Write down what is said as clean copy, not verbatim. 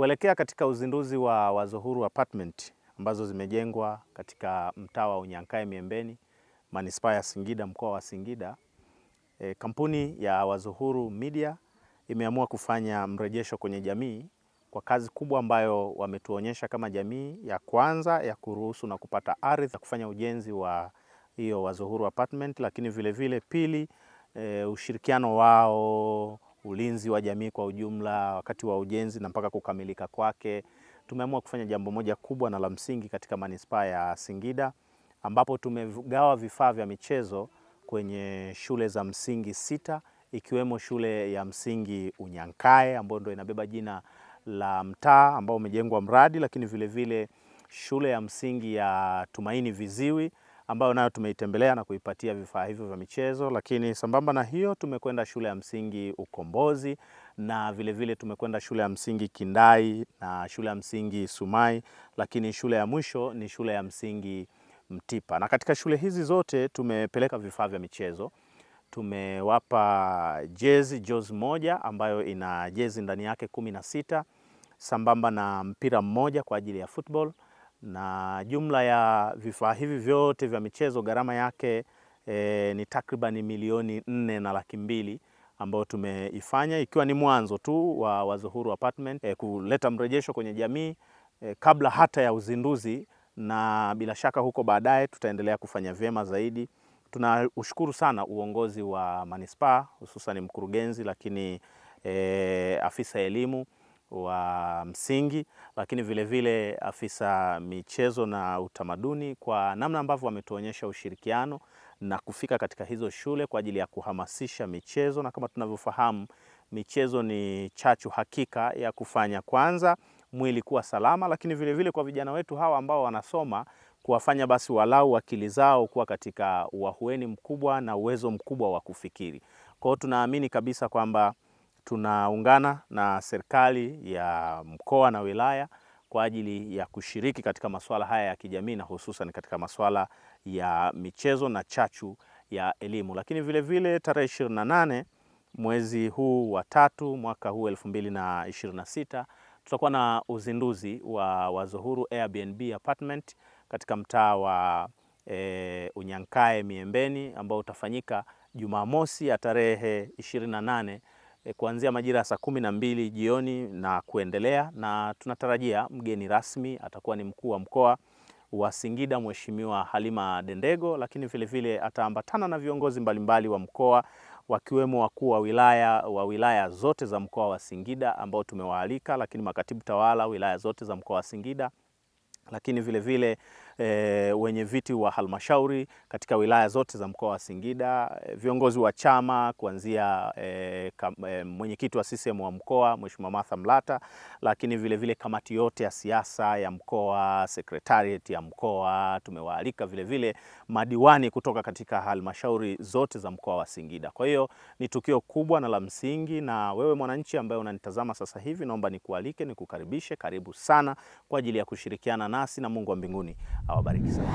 Kuelekea katika uzinduzi wa Wazo Huru Apartment ambazo zimejengwa katika mtaa wa Unyankae Miembeni, Manispaa ya Singida, mkoa wa Singida, kampuni ya Wazo Huru Media imeamua kufanya mrejesho kwenye jamii kwa kazi kubwa ambayo wametuonyesha kama jamii. Ya kwanza ya kuruhusu na kupata ardhi ya kufanya ujenzi wa hiyo Wazo Huru Apartment, lakini vile vile pili, ushirikiano wao, ulinzi wa jamii kwa ujumla wakati wa ujenzi na mpaka kukamilika kwake. Tumeamua kufanya jambo moja kubwa na la msingi katika manispaa ya Singida, ambapo tumegawa vifaa vya michezo kwenye shule za msingi 6 ikiwemo shule ya msingi Unyankae ambayo ndio inabeba jina la mtaa ambao umejengwa mradi, lakini vile vile shule ya msingi ya Tumaini Viziwi ambayo nayo tumeitembelea na kuipatia vifaa hivyo vya michezo. Lakini sambamba na hiyo tumekwenda shule ya msingi Ukombozi na vile vile tumekwenda shule ya msingi Kindai na shule ya msingi Sumai, lakini shule ya mwisho ni shule ya msingi Mtipa. Na katika shule hizi zote tumepeleka vifaa vya michezo. Tumewapa jozi moja ambayo ina jezi ndani yake 16 sambamba na mpira mmoja kwa ajili ya football, na jumla ya vifaa hivi vyote vya michezo gharama yake ni takriban milioni 4.2 ambayo tumeifanya, ikiwa ni mwanzo tu wa Wazo Huru Apartment kuleta mrejesho kwenye jamii kabla hata ya uzinduzi, na bila shaka huko baadaye tutaendelea kufanya vyema zaidi. Tunaushukuru sana uongozi wa manispaa, hususan mkurugenzi, lakini afisa elimu wa msingi, lakini vile vile afisa michezo na utamaduni kwa namna ambavyo wametuonyesha ushirikiano na kufika katika hizo shule kwa ajili ya kuhamasisha michezo. Na kama tunavyofahamu, michezo ni chachu hakika ya kufanya kwanza mwili kuwa salama, lakini vile vile kwa vijana wetu hawa ambao wanasoma, kuwafanya basi walau akili zao kuwa katika uahueni mkubwa na uwezo mkubwa wa kufikiri. Kwa hiyo tunaamini kabisa kwamba tunaungana na serikali ya mkoa na wilaya kwa ajili ya kushiriki katika masuala haya ya kijamii na hususan katika masuala ya michezo na chachu ya elimu. Lakini vile vile tarehe 28 mwezi huu wa 3 mwaka huu 2026 tutakuwa na uzinduzi wa Wazo Huru Airbnb Apartment katika mtaa wa Unyankae Miembeni, ambao utafanyika Jumamosi ya tarehe 28 kuanzia majira ya saa 12 jioni na kuendelea, na tunatarajia mgeni rasmi atakuwa ni mkuu wa mkoa wa Singida Mheshimiwa Halima Dendego, lakini vile vile ataambatana na viongozi mbalimbali wa mkoa wakiwemo wakuu wa wilaya zote za mkoa wa Singida ambao tumewaalika, lakini makatibu tawala wilaya zote za mkoa wa Singida, lakini vile vile wenye viti wa halmashauri katika wilaya zote za mkoa wa Singida, viongozi wa chama kuanzia mwenyekiti wa CCM wa mkoa Mheshimiwa Martha Mlata, lakini vile vile kamati yote ya siasa ya mkoa, secretariat ya mkoa tumewaalika, vile vile madiwani kutoka katika halmashauri zote za mkoa wa Singida. Kwa hiyo ni tukio kubwa na la msingi, na wewe mwananchi ambaye unanitazama sasa hivi, naomba nikualike, nikukaribishe, karibu sana kwa ajili ya kushirikiana nasi, na Mungu wa mbinguni awabariki sana.